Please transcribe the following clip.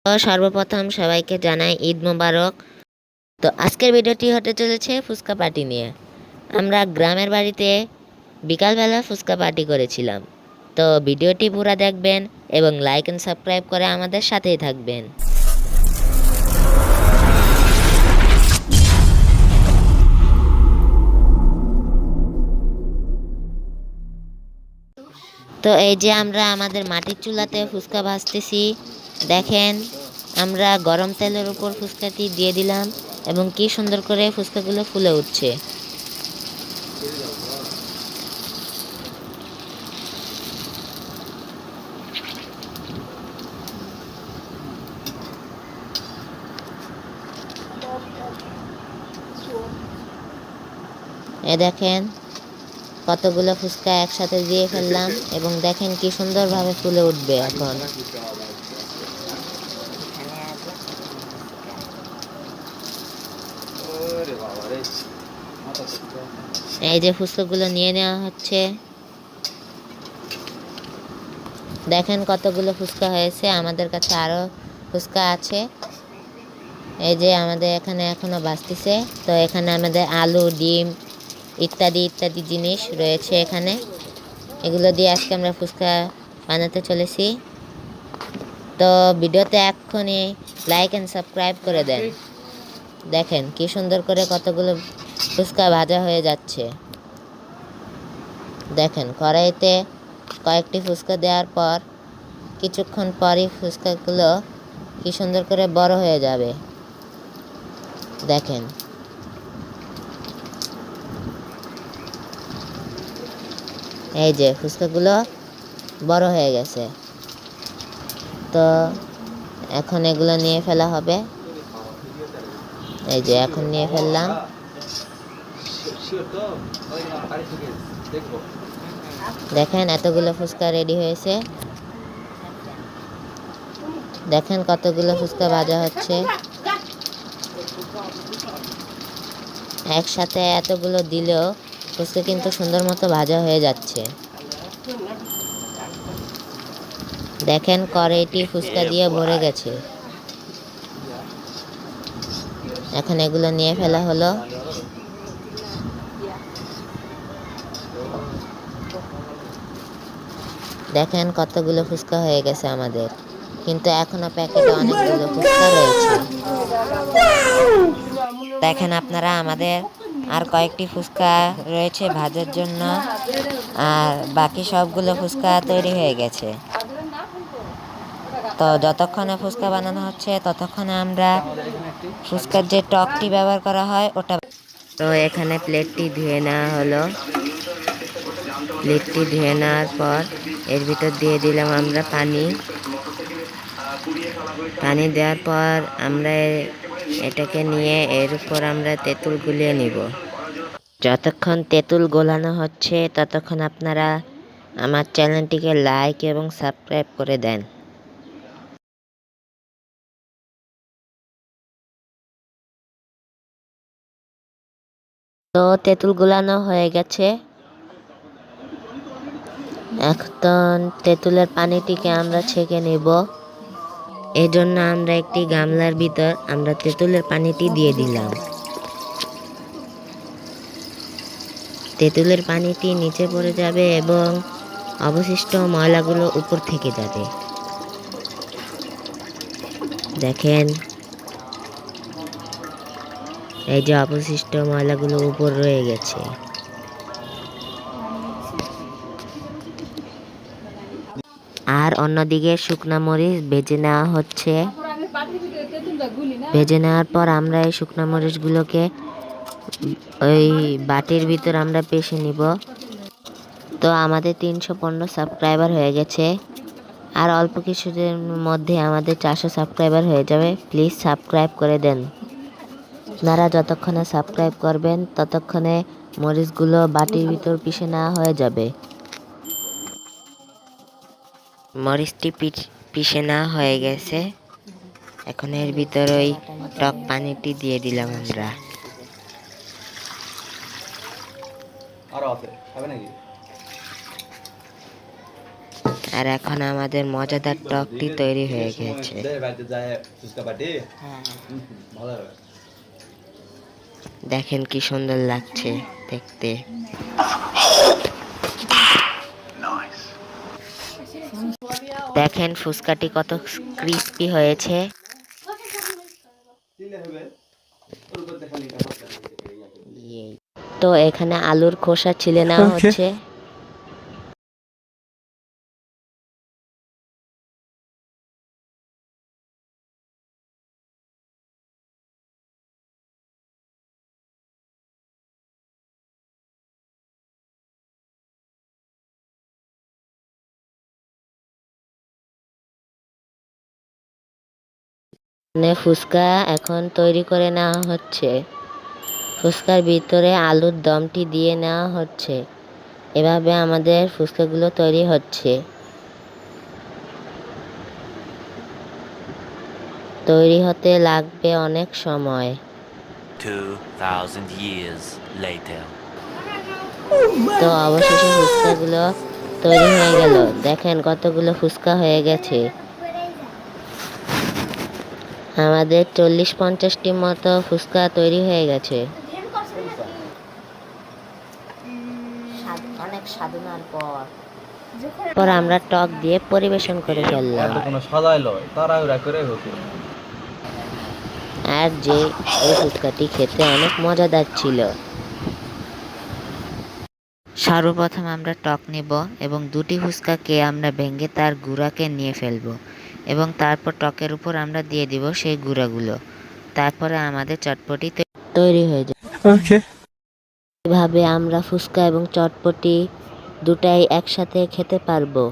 তো সর্বপ্রথম সবাইকে জানাই ঈদ মোবারক। তো আজকের ভিডিওটি হতে চলেছে ফুচকা পার্টি নিয়ে। আমরা গ্রামের বাড়িতে বিকালবেলা ফুচকা পার্টি করেছিলাম। তো ভিডিওটি পুরো দেখবেন এবং লাইক এন্ড সাবস্ক্রাইব করে আমাদের সাথেই থাকবেন। তো এই যে আমরা আমাদের মাটির চুলাতে ফুচকা ভাজতেছি। দেখেন, আমরা গরম তেলের উপর ফুচকাটি দিয়ে দিলাম এবং কি সুন্দর করে ফুচকাগুলো ফুলে উঠছে। দেখেন কতগুলো ফুচকা একসাথে দিয়ে ফেললাম এবং দেখেন কি সুন্দরভাবে ফুলে উঠবে। এখন এই যে ফুচকাগুলো নিয়ে নেওয়া হচ্ছে। দেখেন কতগুলো ফুচকা হয়েছে। আমাদের কাছে আরো ফুচকা আছে। এই যে আমাদের এখানে এখনো বাঁচতেছে। তো এখানে আমাদের আলু, ডিম ইত্যাদি ইত্যাদি জিনিস রয়েছে এখানে। এগুলো দিয়ে আজকে আমরা ফুচকা বানাতে চলেছি। তো ভিডিওতে এক্ষুনি লাইক এন্ড সাবস্ক্রাইব করে দেন। দেখেন কি সুন্দর করে কতগুলো ফুচকা ভাজা হয়ে যাচ্ছে। দেখেন কড়াইতে কয়েকটি ফুচকা দেওয়ার পর কিছুক্ষণ পরই ফুচকাগুলো কি সুন্দর করে বড় হয়ে যাবে। দেখেন এই যে ফুচকাগুলো বড় হয়ে গেছে। তো এখন এগুলো নিয়ে ফেলা হবে। এই যে এখন নিয়ে ফেললাম। দেখেন এতগুলো ফুচকা রেডি হয়েছে। দেখেন কতগুলো ফুচকা ভাজা হচ্ছে। একসাথে এতগুলো দিলেও ফুচকা কিন্তু সুন্দর মতো ভাজা হয়ে যাচ্ছে। দেখেন কড়াইটি ফুচকা দিয়ে ভরে গেছে। এখন এগুলো নিয়ে ফেলা হলো। দেখেন কতগুলো ফুচকা হয়ে গেছে আমাদের, কিন্তু এখনো প্যাকেটে অনেকগুলো ফুচকা রয়েছে। দেখেন আপনারা আমাদের আর কয়েকটি ফুচকা রয়েছে ভাজার জন্য, আর বাকি সবগুলো ফুচকা তৈরি হয়ে গেছে। তো যতক্ষণে ফুচকা বানানো হচ্ছে ততক্ষণে আমরা ফুচকার যে টকটি ব্যবহার করা হয় ওটা। তো এখানে প্লেটটি ধুয়ে নেওয়া হলো। প্লেটটি ধুয়ে নেওয়ার পর এর ভিতর দিয়ে দিলাম আমরা পানি। পানি দেওয়ার পর আমরা এটাকে নিয়ে এর উপর আমরা তেঁতুল গুলিয়ে নিব। যতক্ষণ তেঁতুল গোলানো হচ্ছে ততক্ষণ আপনারা আমার চ্যানেলটিকে লাইক এবং সাবস্ক্রাইব করে দেন। তো তেঁতুল গোলানো হয়ে গেছে। এখন তেঁতুলের পানিটিকে আমরা ছেঁকে নেব। এই জন্য আমরা একটি গামলার ভিতর আমরা তেঁতুলের পানিটি দিয়ে দিলাম। তেঁতুলের পানিটি নিচে পড়ে যাবে এবং অবশিষ্ট ময়লাগুলো উপর থেকে যাবে। দেখেন এই যে অবশিষ্ট ময়লাগুলো উপর রয়ে গেছে। আর অন্যদিকে শুকনা মরিচ ভেজে নেওয়া হচ্ছে। ভেজে নেওয়ার পর আমরা এই শুকনা মরিচগুলোকে ওই বাটির ভিতর আমরা পেষে নিব। তো আমাদের 315 সাবস্ক্রাইবার হয়ে গেছে। আর অল্প কিছুদিনের মধ্যে আমাদের 400 সাবস্ক্রাইবার হয়ে যাবে। প্লিজ সাবস্ক্রাইব করে দেন। আপনারা যতক্ষণে সাবস্ক্রাইব করবেন ততক্ষণে মরিচগুলো বাটির ভিতর পিষে নেওয়া হয়ে যাবে। মরিচটি পিষে নেওয়া হয়ে গেছে। এখন এর ভিতর ওই টক পানিটি দিয়ে দিলাম আমরা। আর এখন আমাদের মজাদার টকটি তৈরি হয়ে গেছে। দেখেন কি সুন্দর লাগছে দেখতে। দেখেন ফুচকাটি কত ক্রিস্পি হয়েছে। তো এখানে আলুর খোসা ছিলে নেওয়া হচ্ছে। ফুচকা এখন তৈরি করে নেওয়া হচ্ছে। ফুচকার ভিতরে আলুর দমটি দিয়ে নেওয়া হচ্ছে। এভাবে আমাদের ফুচকাগুলো তৈরি হচ্ছে। তৈরি হতে লাগবে অনেক সময়। 2000 years later. তো অবশেষে ফুচকাগুলো তৈরি হয়ে গেল। দেখেন কতগুলো ফুচকা হয়ে গেছে। আমাদের 40-50টি মতো ফুচকা তৈরি হয়ে গেছে। অনেক সাধনার পর আমরা টক দিয়ে পরিবেশন করে ফেললাম। আর যে এই ফুচকাটি খেতে অনেক মজাদার ছিল। সর্বপ্রথম আমরা টক নেব এবং দুটি ফুচকাকে আমরা ভেঙে তার গুঁড়াকে নিয়ে ফেলবো এবং তারপর টকের উপর আমরা দিয়ে দিব সেই গুঁড়াগুলো। তারপরে আমাদের চটপটি তৈরি হয়ে যায়। এভাবে আমরা ফুচকা এবং চটপটি দুটাই একসাথে খেতে পারবো।